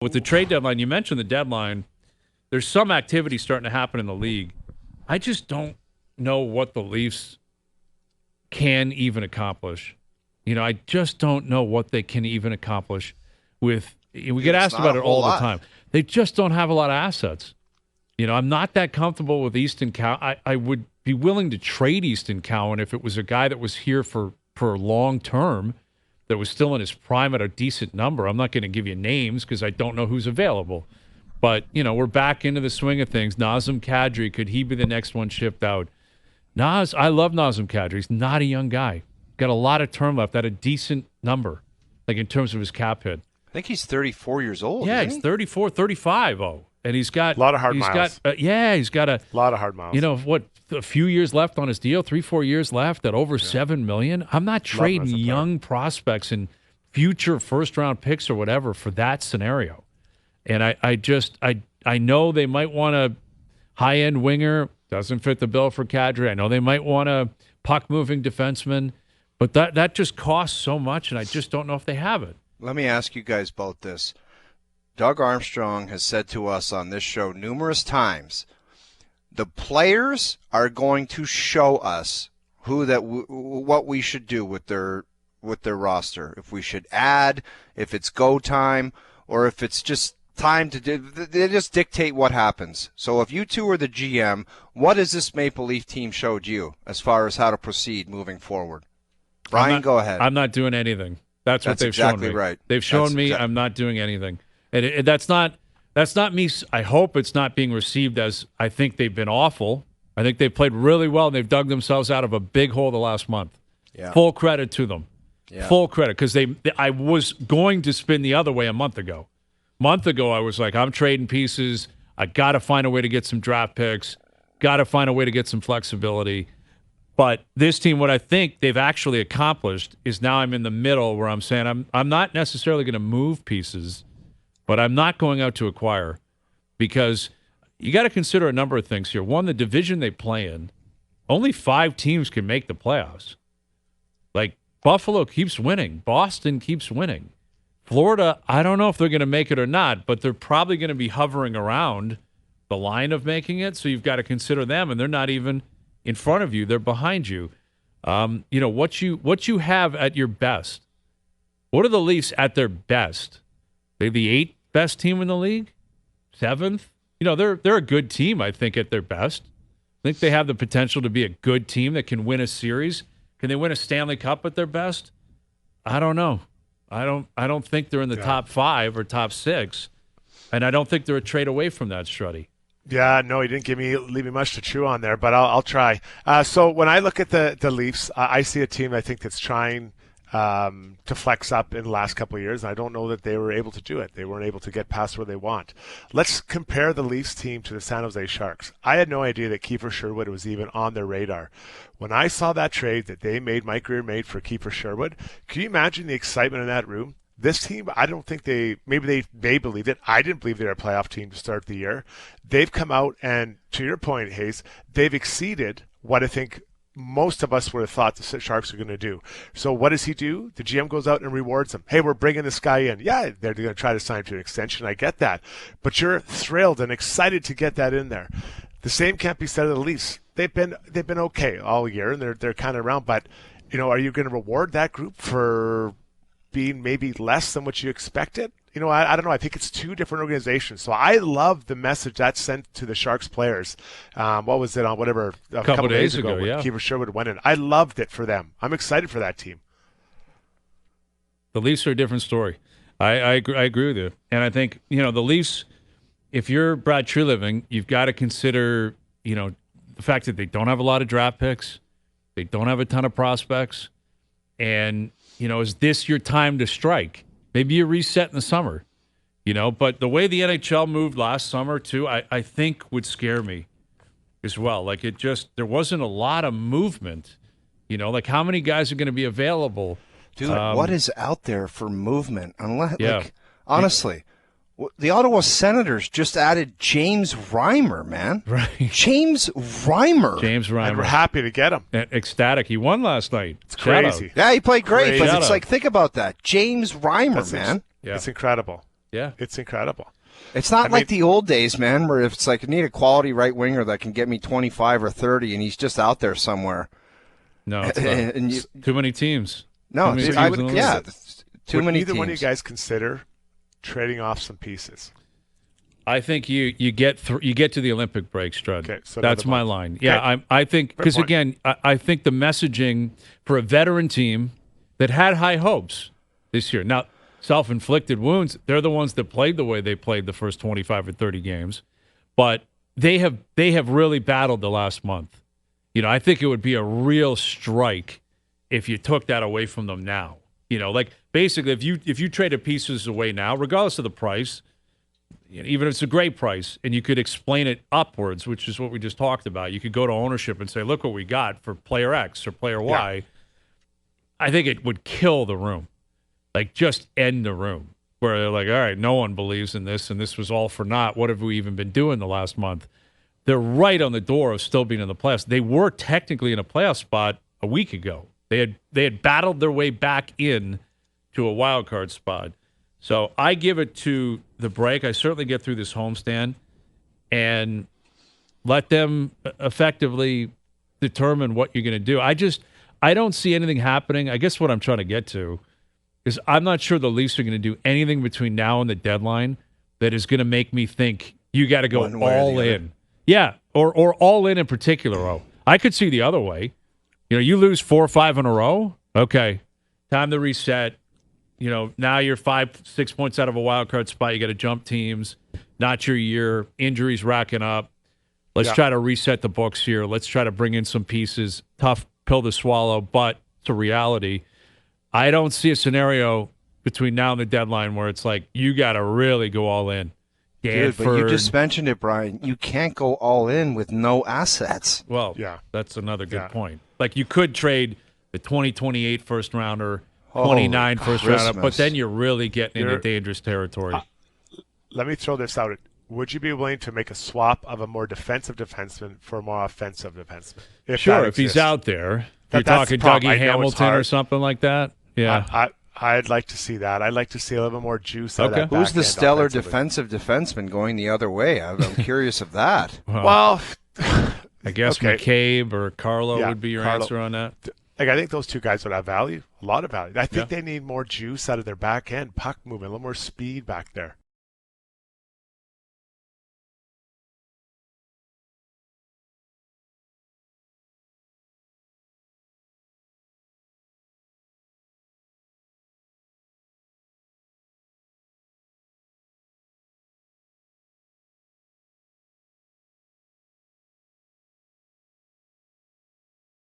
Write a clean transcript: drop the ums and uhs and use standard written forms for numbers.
With the trade deadline, you mentioned the deadline. There's some activity starting to happen in the league. I just don't know what the Leafs can even accomplish. I just don't know what they can even accomplish with – we get asked about it all the time. They just don't have a lot of assets. I'm not that comfortable with Easton Cowan. I would be willing to trade Easton Cowan if it was a guy that was here for long term, that was still in his prime at a decent number. I'm not going to give you names because I don't know who's available. But, we're back into the swing of things. Nazem Kadri, could he be the next one shipped out? I love Nazem Kadri. He's not a young guy. Got a lot of term left at a decent number, like in terms of his cap hit. I think he's 34 years old. Yeah, he's 34, 35. And he's got a lot of hard miles. He's got a lot of hard miles. A few years left on his deal, 3-4 years left at over $7 million. I'm not trading young prospects and future first-round picks or whatever for that scenario. And I know they might want a high-end winger. Doesn't fit the bill for Kadri. I know they might want a puck-moving defenseman. But that just costs so much, and I just don't know if they have it. Let me ask you guys both this. Doug Armstrong has said to us on this show numerous times, the players are going to show us what we should do with their roster. If we should add, if it's go time, or if it's just time to do. They just dictate what happens. So if you two are the GM, what has this Maple Leaf team showed you as far as how to proceed moving forward? Bryan, go ahead. I'm not doing anything. That's what they've exactly shown me. Right. They've shown me I'm not doing anything. And that's not me. I hope it's not being received as I think they've been awful. I think they've played really well, and they've dug themselves out of a big hole the last month. Yeah. Full credit to them. Yeah. Full credit, because I was going to spin the other way a month ago. I was like, I'm trading pieces. I got to find a way to get some draft picks. Got to find a way to get some flexibility. But this team, what I think they've actually accomplished is now I'm in the middle where I'm saying I'm not necessarily going to move pieces, but I'm not going out to acquire, because you got to consider a number of things here. One, the division they play in, only 5 teams can make the playoffs. Like, Buffalo keeps winning. Boston keeps winning. Florida, I don't know if they're going to make it or not, but they're probably going to be hovering around the line of making it, so you've got to consider them, and they're not even in front of you. They're behind you. What you have at your best. What are the Leafs at their best? They're the 8th best team in the league? 7th? They're a good team, I think, at their best. I think they have the potential to be a good team that can win a series. Can they win a Stanley Cup at their best? I don't know. I don't think they're in the top 5 or top 6, and I don't think they're a trade away from that, Struddy. Yeah, no, he didn't leave me much to chew on there, but I'll try. So when I look at the Leafs, I see a team I think that's trying to flex up in the last couple of years, and I don't know that they were able to do it. They weren't able to get past where they want. Let's compare the Leafs team to the San Jose Sharks. I had no idea that Kiefer Sherwood was even on their radar. When I saw that trade that they made, Mike Greer made for Kiefer Sherwood, can you imagine the excitement in that room? This team, I don't think they believed it. I didn't believe they were a playoff team to start the year. They've come out, and to your point, Hayes, they've exceeded what I think most of us would have thought the Sharks were going to do. So what does he do? The GM goes out and rewards him. Hey, we're bringing this guy in. Yeah, they're going to try to sign him to an extension. I get that. But you're thrilled and excited to get that in there. The same can't be said of the Leafs. They've been okay all year, and they're kind of around. But, are you going to reward that group for being maybe less than what you expected? I don't know. I think it's 2 different organizations. So I love the message that sent to the Sharks players. What was it on a couple days ago when yeah. Kiefer Sherwood went in. I loved it for them. I'm excited for that team. The Leafs are a different story. I agree with you. And I think, the Leafs, if you're Brad Treliving, you've got to consider, the fact that they don't have a lot of draft picks. They don't have a ton of prospects. And, is this your time to strike? Maybe you reset in the summer, But the way the NHL moved last summer, too, I think would scare me as well. Like, there wasn't a lot of movement. Like, how many guys are going to be available? Dude, what is out there for movement? Honestly, the Ottawa Senators just added James Reimer, man. Right. James Reimer. And we're happy to get him. Ecstatic. He won last night. It's crazy. Yeah, he played great, but it's like, think about that. James Reimer, man. It's incredible. Yeah. It's incredible. It's not like the old days, man, where if it's like I need a quality right winger that can get me 25 or 30, and he's just out there somewhere. No, it's not. Too many teams. No, Too many too Would many either teams. one of you guys consider trading off some pieces? I think you get to the Olympic break, Strud. Okay, so that's my another line. Okay. Yeah, I think because point. again, I think the messaging for a veteran team that had high hopes this year. Now, self-inflicted wounds, they're the ones that played the way they played the first 25 or 30 games, but they have really battled the last month. You know, I think it would be a real strike if you took that away from them now. You know, like basically if you traded pieces away now, regardless of the price, you know, even if it's a great price, and you could explain it upwards, which is what we just talked about. You could go to ownership and say, look what we got for player X or player Y. Yeah. I think it would kill the room. Like, just end the room where they're like, all right, no one believes in this, and this was all for naught. What have we even been doing the last month? They're right on the door of still being in the playoffs. They were technically in a playoff spot a week ago. They had battled their way back in to a wild card spot. So I give it to the break. I certainly get through this homestand and let them effectively determine what you're going to do. I don't see anything happening. I guess what I'm trying to get to is I'm not sure the Leafs are going to do anything between now and the deadline that is going to make me think you got to go all in. Yeah, or all in particular. Oh, I could see the other way. You know, you lose 4 or 5 in a row. Okay, time to reset. You know, now you're 5-6 points out of a wild card spot. You got to jump teams. Not your year. Injuries racking up. Let's try to reset the books here. Let's try to bring in some pieces. Tough pill to swallow, but it's a reality. I don't see a scenario between now and the deadline where it's like you got to really go all in. Dude, but you just mentioned it, Brian. You can't go all in with no assets. Well, that's another good point. Like, you could trade the 2028 first rounder, 29 first rounder, but then you're really getting into dangerous territory. Let me throw this out. Would you be willing to make a swap of a more defensive defenseman for a more offensive defenseman? If he's out there. You're talking Dougie Hamilton or something like that? Yeah. I'd like to see that. I'd like to see a little bit more juice out of that. Who's the stellar defensive defenseman going the other way? I'm curious of that. Well, I guess McCabe or Carlo would be your answer on that. Like, I think those two guys would have value, a lot of value. I think they need more juice out of their back end, puck movement, a little more speed back there.